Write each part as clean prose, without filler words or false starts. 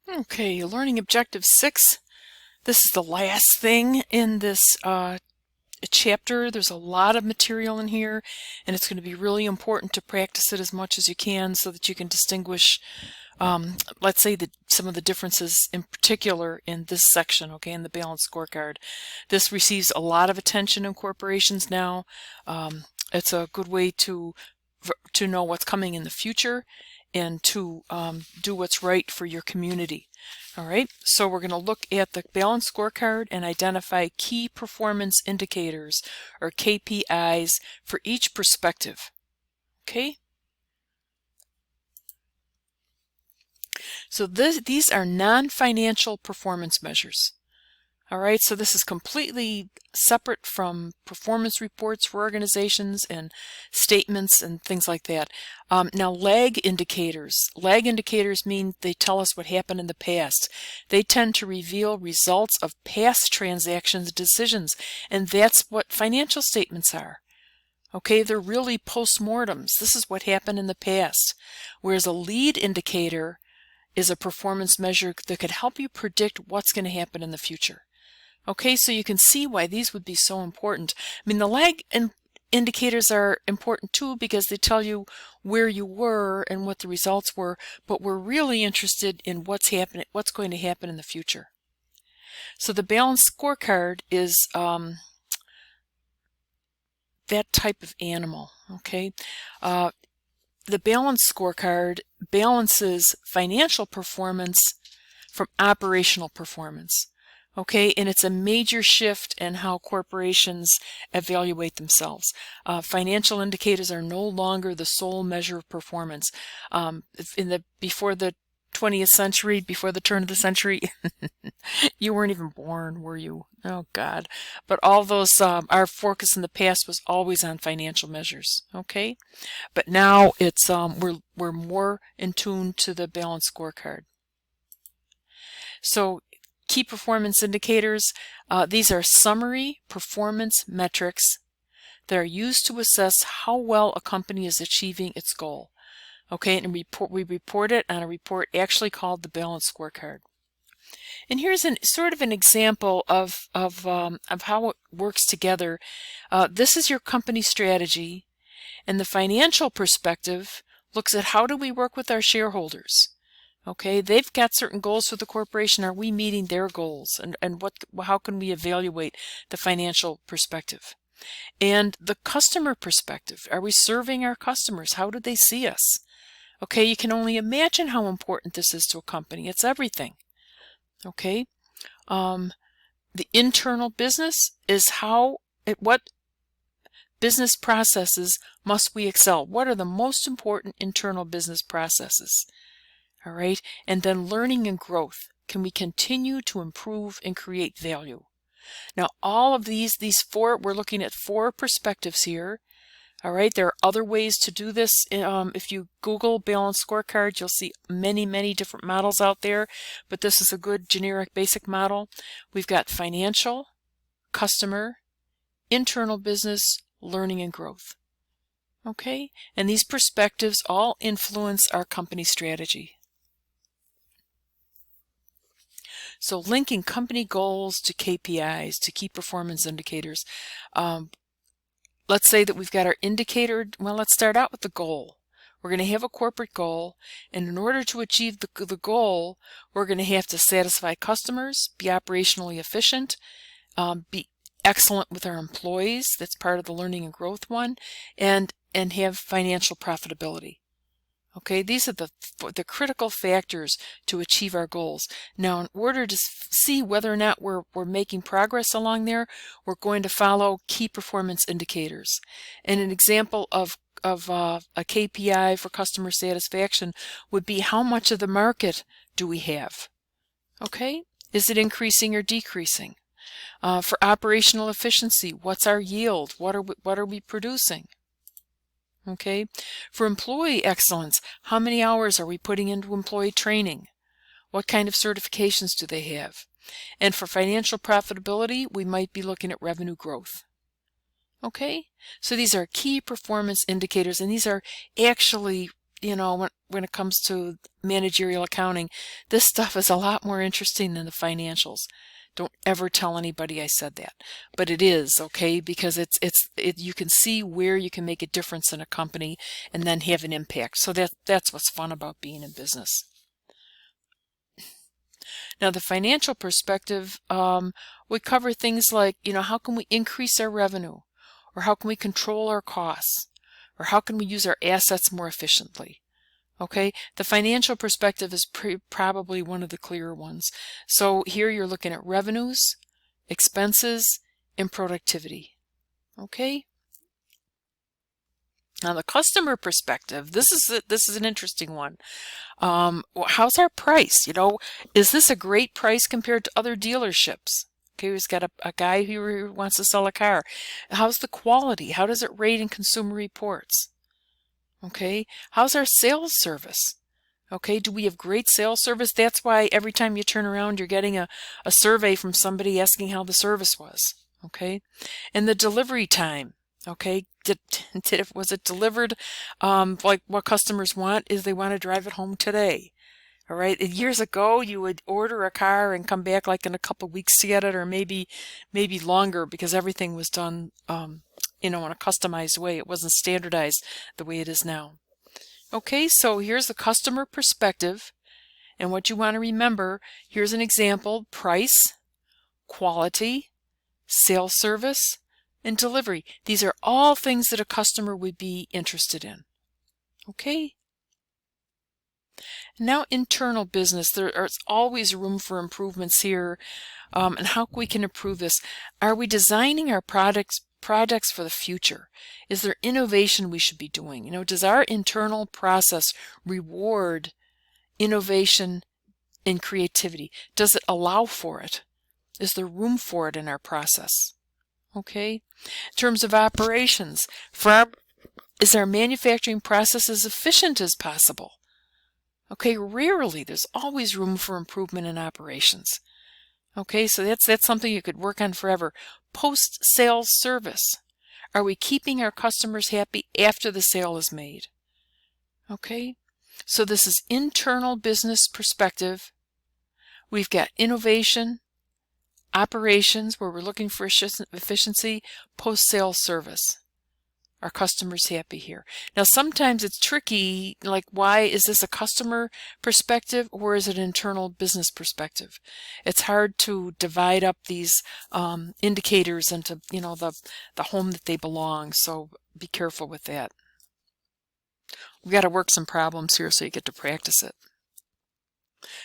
Okay, learning objective 6. This is the last thing in this chapter. There's a lot of material in here, and it's going to be really important to practice it as much as you can so that you can distinguish, let's say, some of the differences in particular in this section, okay, in the balanced scorecard. This receives a lot of attention in corporations now. It's a good way to know what's coming in the future and to do what's right for your community. All right, so we're going to look at the balanced scorecard and identify key performance indicators, or KPIs, for each perspective. Okay, so these are non-financial performance measures. All right, so this is completely separate from performance reports for organizations and statements and things like that. Now, lag indicators. Lag indicators mean they tell us what happened in the past. They tend to reveal results of past transactions and decisions, and that's what financial statements are. Okay, they're really postmortems. This is what happened in the past. Whereas a lead indicator is a performance measure that could help you predict what's going to happen in the future. Okay, so you can see why these would be so important. I mean, the lag indicators are important too because they tell you where you were and what the results were, but we're really interested in what's going to happen in the future. So the balanced scorecard is that type of animal, okay? The balanced scorecard balances financial performance from operational performance. Okay, and it's a major shift in how corporations evaluate themselves. Financial indicators are no longer the sole measure of performance. Before the 20th century, before the turn of the century, you weren't even born, were you? Oh God! But all those our focus in the past was always on financial measures. Okay, but now it's we're more in tune to the balanced scorecard. So, key performance indicators, these are summary performance metrics that are used to assess how well a company is achieving its goal. Okay, and we report it on a report actually called the balanced scorecard. And here's sort of an example of how it works together. This is your company strategy, and the financial perspective looks at how do we work with our shareholders. Okay, they've got certain goals for the corporation. Are we meeting their goals? And how can we evaluate the financial perspective? And the customer perspective. Are we serving our customers? How do they see us? Okay, you can only imagine how important this is to a company. It's everything. Okay, the internal business is what business processes must we excel? What are the most important internal business processes? All right, and then learning and growth. Can we continue to improve and create value? Now, all of these four, we're looking at 4 perspectives here. All right, there are other ways to do this. If you Google balanced scorecard, you'll see many, many different models out there, but this is a good generic basic model. We've got financial, customer, internal business, learning and growth. Okay, and these perspectives all influence our company strategy. So linking company goals to KPIs, to key performance indicators. Let's say that we've got our indicator. Well, let's start out with the goal. We're going to have a corporate goal, and in order to achieve the goal, we're going to have to satisfy customers, be operationally efficient, be excellent with our employees. That's part of the learning and growth one, and have financial profitability. Okay, these are the critical factors to achieve our goals. Now, in order to see whether or not we're making progress along there, we're going to follow key performance indicators. And an example of a KPI for customer satisfaction would be how much of the market do we have? Okay, is it increasing or decreasing? For operational efficiency, what's our yield? What are we producing? Okay, for employee excellence, how many hours are we putting into employee training? What kind of certifications do they have? And for financial profitability, we might be looking at revenue growth. Okay, so these are key performance indicators, and these are actually when it comes to managerial accounting, this stuff is a lot more interesting than the financials. Don't ever tell anybody I said that, but it is, okay, because you can see where you can make a difference in a company and then have an impact. So that's what's fun about being in business. Now, the financial perspective, we cover things like, how can we increase our revenue, or how can we control our costs, or how can we use our assets more efficiently? Okay, the financial perspective is probably one of the clearer ones. So here you're looking at revenues, expenses, and productivity. Okay. Now the customer perspective, this is an interesting one. How's our price? Is this a great price compared to other dealerships? Okay, we've got a guy who wants to sell a car. How's the quality? How does it rate in Consumer Reports? Okay, how's our sales service? Okay, do we have great sales service? That's why every time you turn around, you're getting a survey from somebody asking how the service was. Okay, and the delivery time. Okay, was it delivered like what customers want is they want to drive it home today? All right, years ago you would order a car and come back like in a couple of weeks to get it, or maybe longer, because everything was done in a customized way. It wasn't standardized the way it is now. Okay, so here's the customer perspective, and what you want to remember, here's an example: price, quality, sales service, and delivery. These are all things that a customer would be interested in. Okay. Now, internal business. There's always room for improvements here, and how we can improve this. Are we designing our projects for the future? Is there innovation we should be doing? Does our internal process reward innovation and creativity? Does it allow for it? Is there room for it in our process? Okay. In terms of operations, is our manufacturing process as efficient as possible? Okay, rarely. There's always room for improvement in operations. Okay, so that's something you could work on forever. Post-sales service. Are we keeping our customers happy after the sale is made? Okay, so this is internal business perspective. We've got innovation, operations, where we're looking for efficiency, post-sale service. Are customers happy here? Now, sometimes it's tricky, like, why is this a customer perspective or is it an internal business perspective? It's hard to divide up these indicators into, the home that they belong, so be careful with that. We've got to work some problems here so you get to practice it.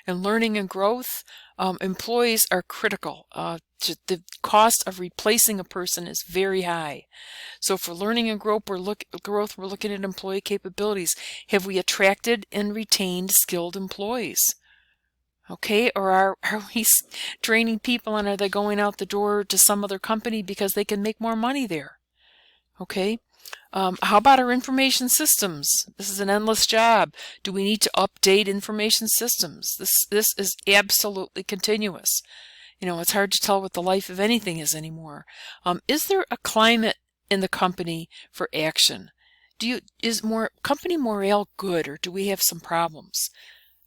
And learning and growth, employees are critical. The cost of replacing a person is very high. So for learning and growth, we're looking at employee capabilities. Have we attracted and retained skilled employees? Okay, or are we training people, and are they going out the door to some other company because they can make more money there? Okay. How about our information systems? This is an endless job. Do we need to update information systems? This is absolutely continuous. It's hard to tell what the life of anything is anymore. Is there a climate in the company for action? Is company morale good, or do we have some problems?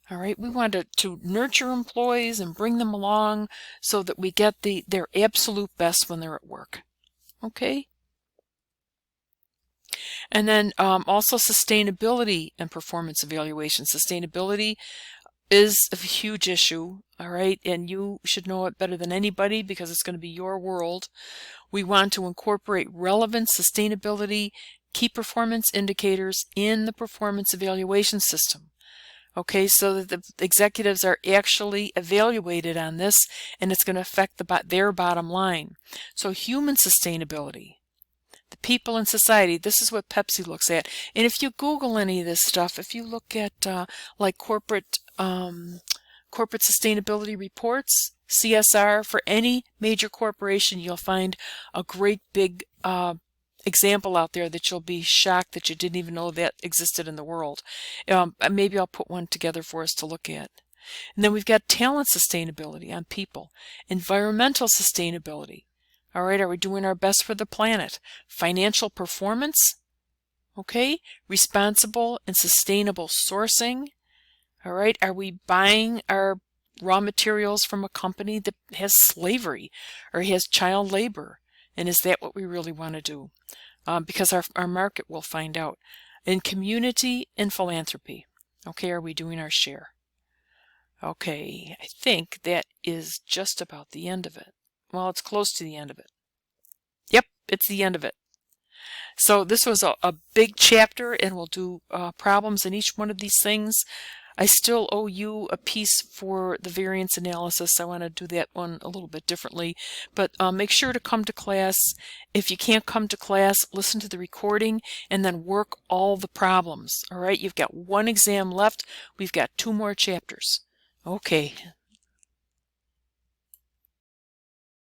All right, we want to nurture employees and bring them along so that we get their absolute best when they're at work. Okay. And then also sustainability and performance evaluation. Sustainability is a huge issue, all right, and you should know it better than anybody because it's going to be your world. We want to incorporate relevant sustainability key performance indicators in the performance evaluation system. Okay, so that the executives are actually evaluated on this, and it's going to affect their bottom line. So human sustainability. The people in society, this is what Pepsi looks at. And if you Google any of this stuff, if you look at like corporate sustainability reports, CSR, for any major corporation, you'll find a great big example out there that you'll be shocked that you didn't even know that existed in the world. Maybe I'll put one together for us to look at. And then we've got talent sustainability on people, environmental sustainability. All right, are we doing our best for the planet? Financial performance? Okay, responsible and sustainable sourcing. All right, are we buying our raw materials from a company that has slavery or has child labor? And is that what we really want to do? Because our market will find out. In community and philanthropy, okay, are we doing our share? Okay, I think that is just about the end of it. Well, it's close to the end of it. Yep, it's the end of it. So this was a big chapter, and we'll do problems in each one of these things. I still owe you a piece for the variance analysis. I want to do that one a little bit differently, but make sure to come to class. If you can't come to class, listen to the recording and then work all the problems. All right, you've got one exam left. We've got 2 more chapters. Okay.